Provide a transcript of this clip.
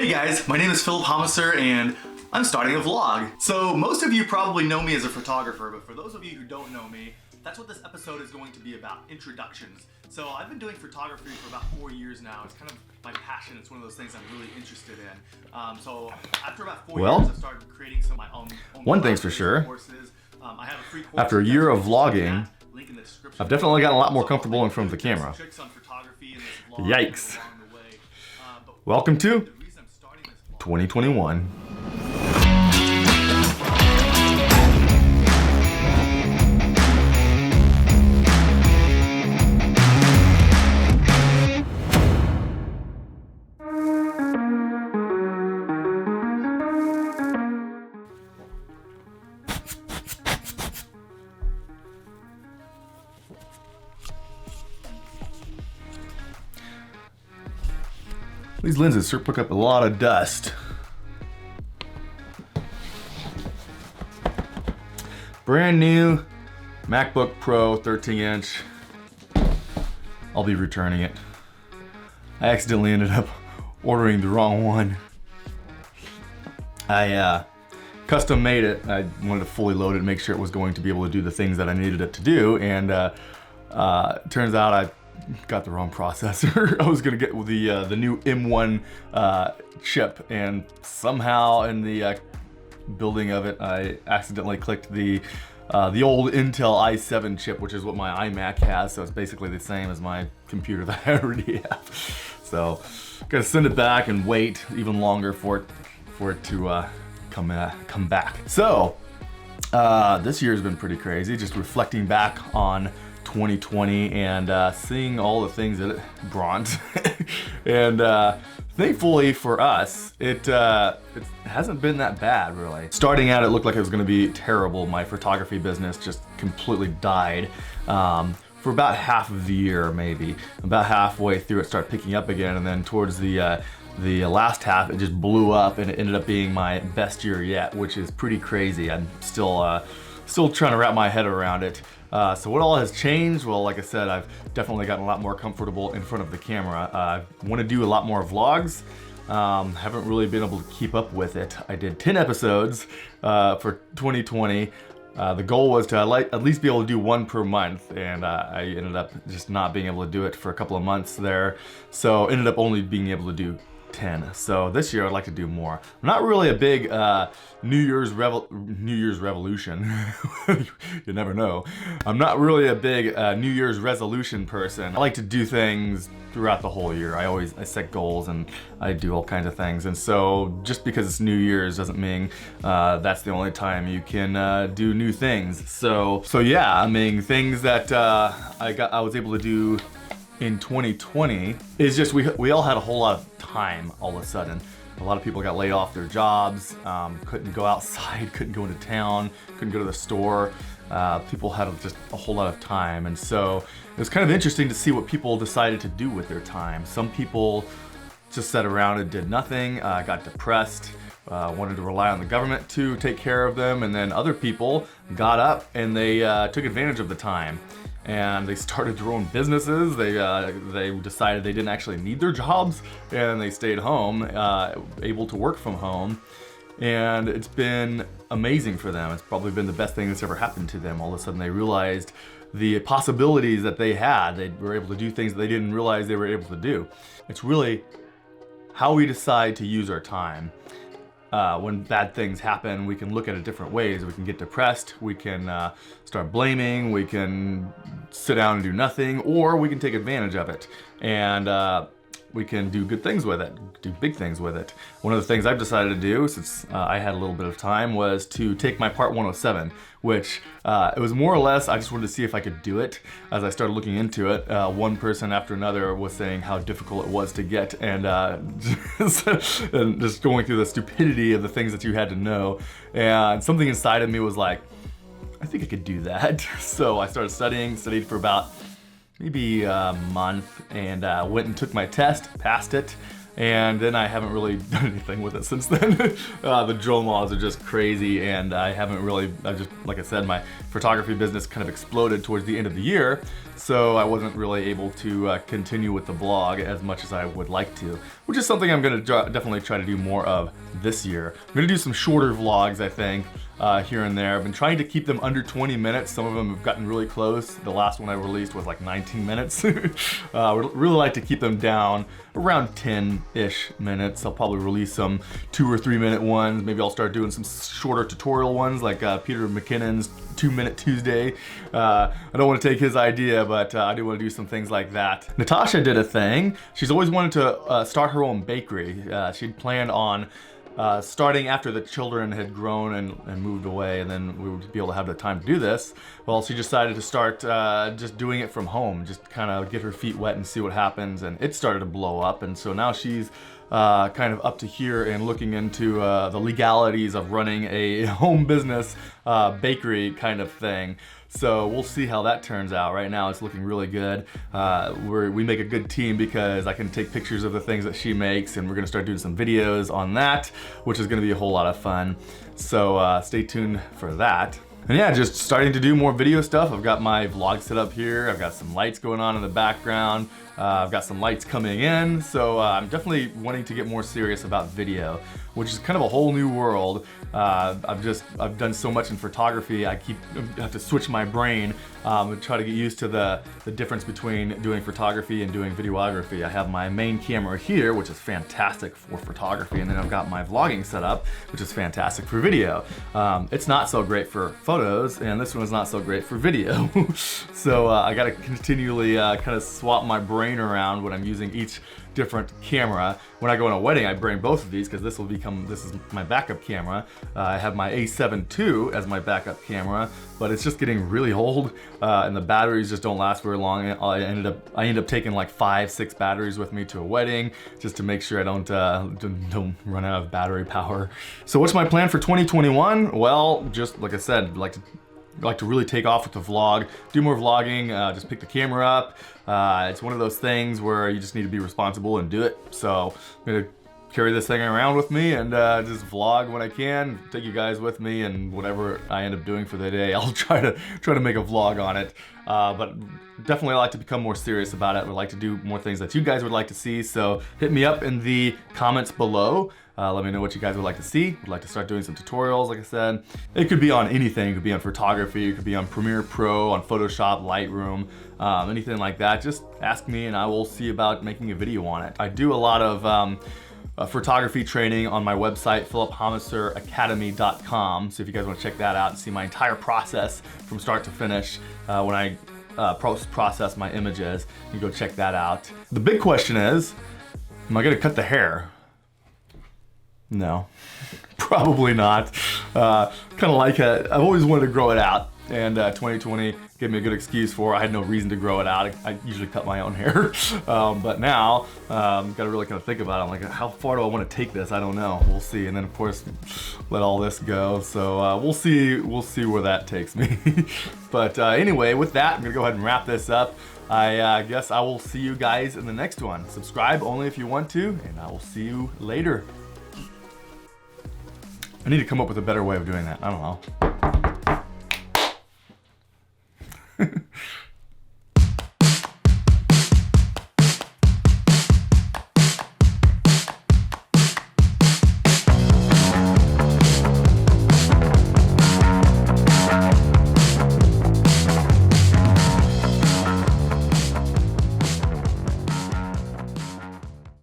Hey guys, my name is Phillip Haumesser and I'm starting a vlog. So most of you probably know me as a photographer, but for those of you who don't know me, that's what this episode is going to be about, introductions. So I've been doing photography for about 4 years now. It's kind of my passion. It's one of those things I'm really interested in. So after about 4 years, I started creating some of my own one thing's for sure. Courses. I have a free course after a year of vlogging, link in the description. I've definitely gotten a lot more comfortable in front of the camera. Yikes. Welcome to 2021. These lenses sure pick up a lot of dust. Brand new MacBook Pro 13-inch. I'll be returning it. I accidentally ended up ordering the wrong one. I custom made it. I wanted to fully load it, make sure it was going to be able to do the things that I needed it to do, and turns out I got the wrong processor. I was gonna get the new M1 chip, and somehow in the building of it, I accidentally clicked the old Intel i7 chip, which is what my iMac has. So it's basically the same as my computer that I already have. So gotta send it back and wait even longer for it to come back. So this year's been pretty crazy. Just reflecting back on 2020 and seeing all the things that it brought. And thankfully for us, it hasn't been that bad, really. Starting out, it looked like it was gonna be terrible. My photography business just completely died for about half of the year, maybe. About halfway through, it started picking up again, and then towards the last half, it just blew up, and it ended up being my best year yet, which is pretty crazy. I'm still trying to wrap my head around it. So what all has changed? Well, like I said, I've definitely gotten a lot more comfortable in front of the camera. I want to do a lot more vlogs. Haven't really been able to keep up with it. I did 10 episodes for 2020. The goal was to at least be able to do one per month, and I ended up just not being able to do it for a couple of months there. So ended up only being able to do 10. So this year I'd like to do more. I'm not really a big New Year's revolution. You never know. I'm not really a big New Year's resolution person. I like to do things throughout the whole year. I set goals and I do all kinds of things. And so just because it's New Year's doesn't mean that's the only time you can do new things. So yeah, I mean, things that I was able to do in 2020 is just we all had a whole lot of time all of a sudden. A lot of people got laid off their jobs, couldn't go outside, couldn't go into town, couldn't go to the store. People had just a whole lot of time, and so it was kind of interesting to see what people decided to do with their time. Some people just sat around and did nothing, got depressed, wanted to rely on the government to take care of them, and then other people got up and they took advantage of the time. And they started their own businesses. They decided they didn't actually need their jobs, and they stayed home, able to work from home. And it's been amazing for them. It's probably been the best thing that's ever happened to them. All of a sudden they realized the possibilities that they had. They were able to do things that they didn't realize they were able to do. It's really how we decide to use our time. When bad things happen, we can look at it different ways. We can get depressed, we can start blaming, we can sit down and do nothing, or we can take advantage of it. And we can do good things with it, do big things with it. One of the things I've decided to do, since I had a little bit of time, was to take my Part 107, which it was more or less, I just wanted to see if I could do it. As I started looking into it, one person after another was saying how difficult it was to get, and, and just going through the stupidity of the things that you had to know. And something inside of me was like, I think I could do that. So I started studied for about maybe a month, and went and took my test, passed it. and then I haven't really done anything with it since then. The drone laws are just crazy, and I haven't really, like I said, my photography business kind of exploded towards the end of the year, so I wasn't really able to continue with the vlog as much as I would like to, which is something I'm going to definitely try to do more of this year. I'm going to do some shorter vlogs, I think, here and there. I've been trying to keep them under 20 minutes. Some of them have gotten really close. The last one I released was like 19 minutes. I would really like to keep them down around 10-ish minutes. I'll probably release some 2 or 3 minute ones. Maybe I'll start doing some shorter tutorial ones like Peter McKinnon's 2-Minute Tuesday. I don't want to take his idea, but I do want to do some things like that. Natasha did a thing. She's always wanted to start her own bakery. She'd planned on starting after the children had grown and moved away, and then we would be able to have the time to do this. Well, she decided to start just doing it from home, just kind of get her feet wet and see what happens, and it started to blow up, and so now she's kind of up to here and looking into the legalities of running a home business bakery kind of thing. So we'll see how that turns out. Right now it's looking really good. We make a good team because I can take pictures of the things that she makes, and we're gonna start doing some videos on that, which is gonna be a whole lot of fun. So stay tuned for that. And yeah, just starting to do more video stuff. I've got my vlog set up here. I've got some lights going on in the background. I've got some lights coming in. So I'm definitely wanting to get more serious about video, which is kind of a whole new world. I've done so much in photography. I have to switch my brain and try to get used to the difference between doing photography and doing videography. I have my main camera here, which is fantastic for photography, and then I've got my vlogging set up, which is fantastic for video. It's not so great for photos, and this one is not so great for video. So I gotta continually kind of swap my brain around when I'm using each different camera. When I go on a wedding, I bring both of these because this is my backup camera. I have my A7 II as my backup camera, but it's just getting really old, and the batteries just don't last very long. I end up taking like 5-6 batteries with me to a wedding just to make sure I don't run out of battery power. So what's my plan for 2021? Well, just like I said, I'd like to really take off with the vlog, do more vlogging, just pick the camera up. It's one of those things where you just need to be responsible and do it. So I'm gonna carry this thing around with me and just vlog when I can, take you guys with me, and whatever I end up doing for the day, I'll try to make a vlog on it. But definitely like to become more serious about it. Would like to do more things that you guys would like to see. So hit me up in the comments below. Let me know what you guys would like to see. Would like to start doing some tutorials, like I said. It could be on anything. It could be on photography. It could be on Premiere Pro, on Photoshop, Lightroom, anything like that. Just ask me and I will see about making a video on it. I do a lot of photography training on my website, philliphaumesseracademy.com. So if you guys want to check that out and see my entire process from start to finish when I process my images, you can go check that out. The big question is, am I gonna cut the hair? No, probably not. Kind of like it. I've always wanted to grow it out, and 2020 gave me a good excuse for it. I had no reason to grow it out. I usually cut my own hair, but now got to really kind of think about it. I'm like, how far do I want to take this? I don't know. We'll see. And then of course, let all this go. So we'll see where that takes me. But anyway, with that, I'm gonna go ahead and wrap this up. I guess I will see you guys in the next one. Subscribe only if you want to, and I will see you later. I need to come up with a better way of doing that. I don't know.